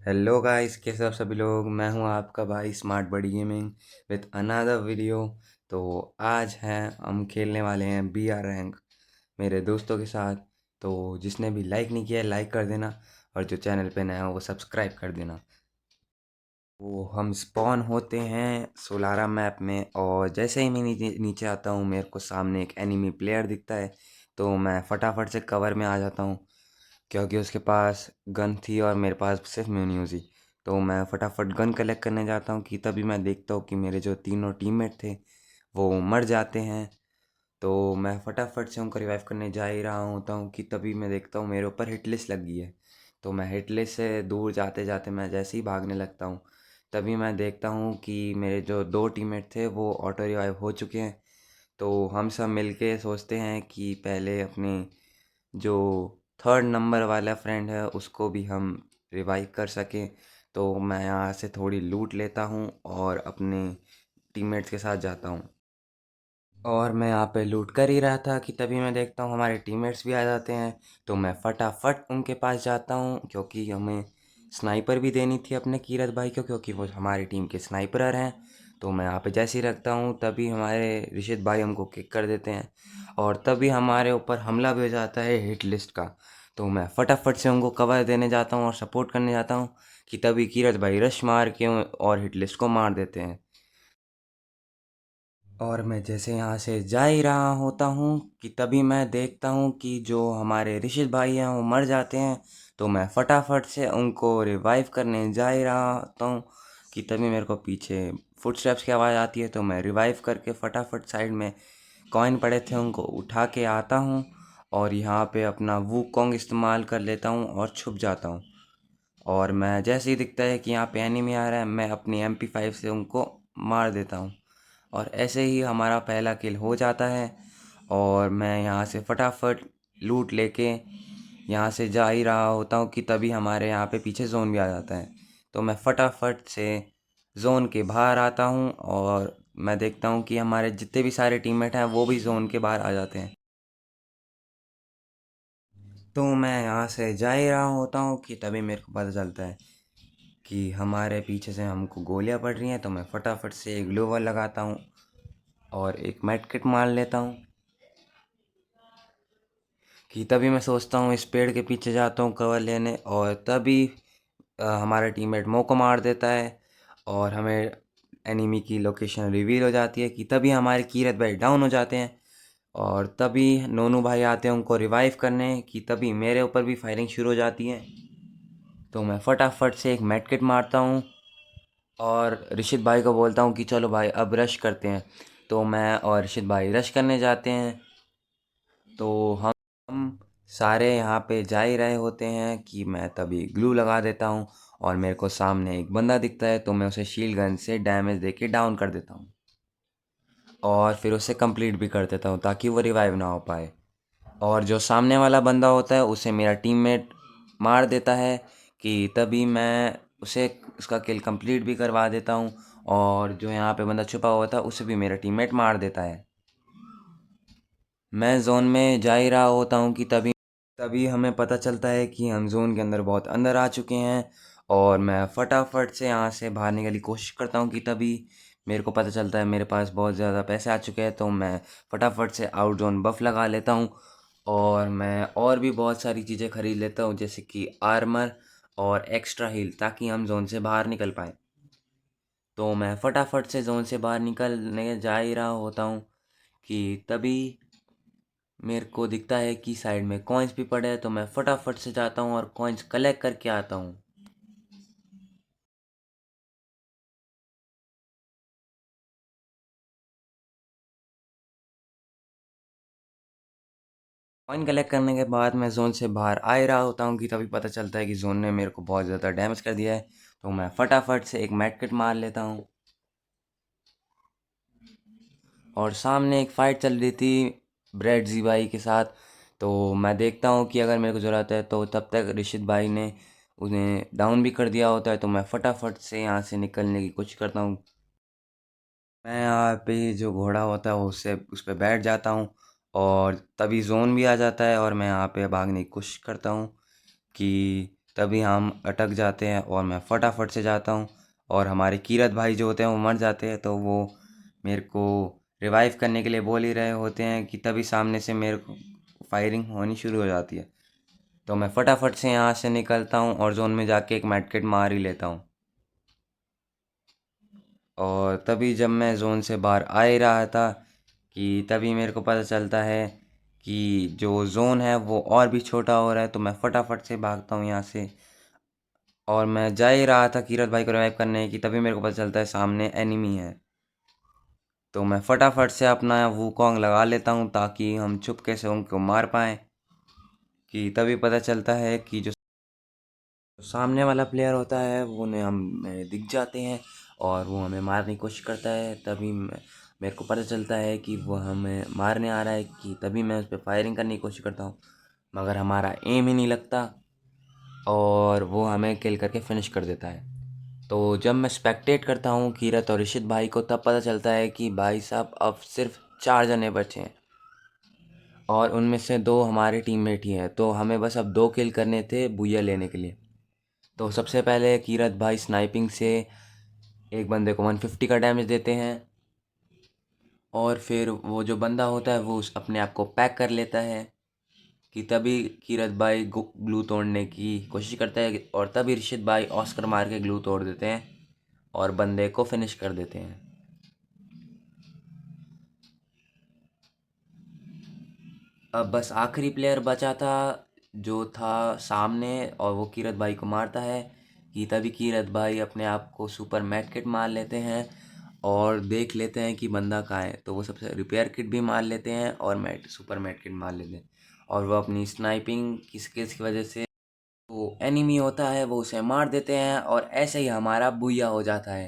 Hello guys, कैसे आप सभी लोग। मैं हूं आपका भाई Smart Buddy Gaming with another video. तो आज हैं हम खेलने वाले हैं BR रैंक मेरे दोस्तों के साथ। तो जिसने भी लाइक नहीं किया है लाइक कर देना, और जो चैनल पे नया हो वो सब्सक्राइब कर देना। वो हम स्पॉन होते हैं सोलारा मैप में, और जैसे ही मैं नीचे नीचे आता हूँ मेरे को सामने एक एनिमी प्लेयर दिखता है। तो मैं फटाफट से कवर में आ जाता हूँ, क्योंकि उसके पास गन थी और मेरे पास सिर्फ म्यून्यूज़ ही। तो मैं फटाफट गन कलेक्ट करने जाता हूँ कि तभी मैं देखता हूँ कि मेरे जो तीनों टीममेट थे वो मर जाते हैं। तो मैं फटाफट से उनको रिवाइव करने जा ही रहा होता हूँ कि तभी मैं देखता हूँ मेरे ऊपर हिट लिस्ट लग गई है। तो मैं हिट लिस्ट से दूर जाते जाते मैं जैसे ही भागने लगता हूँ, तभी मैं देखता हूँ कि मेरे जो दो टीममेट थे वो ऑटो रिवाइव हो चुके हैं। तो हम सब मिलके सोचते हैं कि पहले अपने जो थर्ड नंबर वाला फ्रेंड है उसको भी हम रिवाइव कर सकें। तो मैं यहाँ से थोड़ी लूट लेता हूँ और अपने टीममेट्स के साथ जाता हूँ। और मैं यहाँ पे लूट कर ही रहा था कि तभी मैं देखता हूँ हमारे टीममेट्स भी आ जाते हैं। तो मैं फटाफट उनके पास जाता हूँ, क्योंकि हमें स्नाइपर भी देनी थी अपने कीरत भाई को, क्योंकि वो हमारी टीम के स्नाइपर हैं। तो मैं यहाँ पे जैसे ही रखता हूँ तभी हमारे ऋषित भाई हमको किक कर देते हैं, और तभी हमारे ऊपर हमला भी हो जाता है हिट लिस्ट का। तो मैं फटाफट से उनको कवर देने जाता हूँ और सपोर्ट करने जाता हूँ कि तभी कीरत भाई रश मार के और हिट लिस्ट को मार देते हैं। और मैं जैसे यहाँ से जा ही रहा होता हूँ कि तभी मैं देखता हूँ कि जो हमारे ऋषित भाई हैं वो मर जाते हैं। तो मैं फटाफट से उनको रिवाइव करने जा ही रहा होता हूँ कि तभी मेरे को पीछे फुटस्टेप्स की आवाज़ आती है। तो मैं रिवाइव करके फटाफट साइड में कॉइन पड़े थे उनको उठा के आता हूँ, और यहाँ पे अपना वूकोंग इस्तेमाल कर लेता हूँ और छुप जाता हूँ। और मैं जैसे ही दिखता है कि यहाँ पे एनिमी आ रहा है मैं अपनी MP5 से उनको मार देता हूँ, और ऐसे ही हमारा पहला किल हो जाता है। और मैं यहाँ से फटाफट लूट लेके यहाँ से जा ही रहा होता हूँ कि तभी हमारे यहाँ पे पीछे जोन भी आ जाता है। तो मैं फटाफट से जोन के बाहर आता हूँ, और मैं देखता हूँ कि हमारे जितने भी सारे टीममेट हैं वो भी जोन के बाहर आ जाते हैं। तो मैं यहाँ से जा ही रहा होता हूँ कि तभी मेरे को पता चलता है कि हमारे पीछे से हमको गोलियां पड़ रही हैं। तो मैं फटाफट से एक ग्लोवर लगाता हूँ और एक मेड किट मार लेता हूँ कि तभी मैं सोचता हूँ इस पेड़ के पीछे जाता हूँ कवर लेने, और तभी हमारा टीममेट को मार देता है और हमें एनिमी की लोकेशन रिवील हो जाती है कि तभी हमारे कीरत भाई डाउन हो जाते हैं। और तभी नोनू भाई आते हैं उनको रिवाइव करने कि तभी मेरे ऊपर भी फायरिंग शुरू हो जाती है। तो मैं फटाफट से एक मेड किट मारता हूँ और ऋषित भाई को बोलता हूँ कि चलो भाई अब रश करते हैं। तो मैं और ऋषित भाई रश करने जाते हैं। तो हम सारे यहाँ पे जा ही रहे होते हैं कि मैं तभी ग्लू लगा देता हूँ, और मेरे को सामने एक बंदा दिखता है तो मैं उसे शील्ड गन से डैमेज देके डाउन कर देता हूँ, और फिर उसे कंप्लीट भी कर देता हूँ ताकि वो रिवाइव ना हो पाए। और जो सामने वाला बंदा होता है उसे मेरा टीममेट मार देता है कि तभी मैं उसे उसका किल कंप्लीट भी करवा देता हूँ, और जो यहाँ पे बंदा छुपा हुआ था उसे भी मेरा टीममेट मार देता है। मैं जोन में जा ही रहा होता हूँ कि तभी तभी हमें पता चलता है कि हम जोन के अंदर बहुत अंदर आ चुके हैं। और मैं फटाफट से यहाँ से बाहर निकलने की कोशिश करता हूँ कि तभी मेरे को पता चलता है मेरे पास बहुत ज़्यादा पैसे आ चुके हैं। तो मैं फटाफट से आउट जोन बफ लगा लेता हूँ, और मैं और भी बहुत सारी चीज़ें खरीद लेता हूँ जैसे कि आर्मर और एक्स्ट्रा हील, ताकि हम जोन से बाहर निकल पाएँ। तो मैं फटाफट से जोन से बाहर निकलने जा ही रहा होता हूँ कि तभी मेरे को दिखता है कि साइड में कॉइन्स भी पड़े हैं। तो मैं फटाफट से जाता हूँ और कॉइन्स कलेक्ट करके आता हूँ। कॉइन कलेक्ट करने के बाद मैं जोन से बाहर आ ही रहा होता हूँ कि तभी पता चलता है कि जोन ने मेरे को बहुत ज़्यादा डैमेज कर दिया है। तो मैं फटाफट से एक मेड किट मार लेता हूँ, और सामने एक फ़ाइट चल रही थी ब्रेड जी भाई के साथ। तो मैं देखता हूँ कि अगर मेरे को ज़रूरत है तो तब तक ऋषित भाई ने उन्हें डाउन भी कर दिया होता है। तो मैं फटाफट से यहाँ से निकलने की कोशिश करता हूँ। मैं यहाँ पे जो घोड़ा होता है उससे उस पर बैठ जाता हूँ, और तभी जोन भी आ जाता है और मैं यहाँ पे भागने की कोशिश करता हूँ कि तभी हम अटक जाते हैं और मैं फटाफट से जाता हूँ और हमारे कीरत भाई जो होते हैं वो मर जाते हैं, तो वो मेरे को रिवाइव करने के लिए बोल ही रहे होते हैं कि तभी सामने से मेरे को फायरिंग होनी शुरू हो जाती है। तो मैं फटाफट से यहाँ से निकलता हूँ और जोन में जाके एक मेडकिट मार ही लेता हूँ। और तभी जब मैं जोन से बाहर आ ही रहा था कि तभी मेरे को पता चलता है कि जो जोन है वो और भी छोटा हो रहा है। तो मैं फटाफट से भागता हूँ यहाँ से और मैं जा ही रहा था कीरत भाई को रिवाइव करने की, तभी मेरे को पता चलता है सामने एनिमी है। तो मैं फटाफट से अपना वूकॉन्ग लगा लेता हूँ ताकि हम चुपके से उनको मार पाएँ। कि तभी पता चलता है कि जो सामने वाला प्लेयर होता है वो उन्हें हमें दिख जाते हैं और वो हमें मारने की कोशिश करता है। तभी मेरे को पता चलता है कि वो हमें मारने आ रहा है, कि तभी मैं उस पर फायरिंग करने की कोशिश करता हूँ, मगर हमारा एम ही नहीं लगता और वो हमें किल करके फिनिश कर देता है। तो जब मैं स्पेक्टेट करता हूँ कीरत और ऋषित भाई को, तब पता चलता है कि भाई साहब अब सिर्फ 4 जने बचे हैं और उनमें से 2 हमारे टीममेट ही हैं। तो हमें बस अब 2 किल करने थे बुया लेने के लिए। तो सबसे पहले कीरत भाई स्नाइपिंग से एक बंदे को 150 का डैमेज देते हैं और फिर वो जो बंदा होता है वो अपने आप को पैक कर लेता है। कि तभी कीरत भाई ग्लू तोड़ने की कोशिश करता है और तभी ऋषित भाई ऑस्कर मार के ग्लू तोड़ देते हैं और बंदे को फिनिश कर देते हैं। अब बस आखिरी प्लेयर बचा था जो था सामने, और वो कीरत भाई को मारता है। कि तभी कीरत भाई अपने आप को सुपर मैट किट मार लेते हैं और देख लेते हैं कि बंदा कहाँ है। तो वो सबसे रिपेयर किट भी मार लेते हैं और सुपर मैट किट मार लेते हैं। और वो अपनी स्नाइपिंग की स्किल्स की वजह से वो एनिमी होता है वो उसे मार देते हैं और ऐसे ही हमारा बुया हो जाता है।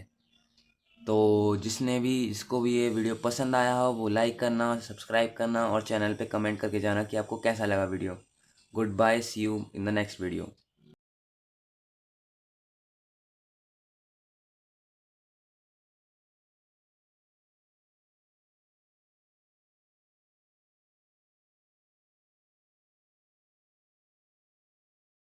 तो जिसको भी ये वीडियो पसंद आया हो वो लाइक करना, सब्सक्राइब करना और चैनल पे कमेंट करके जाना कि आपको कैसा लगा video. Goodbye, see you in the next video.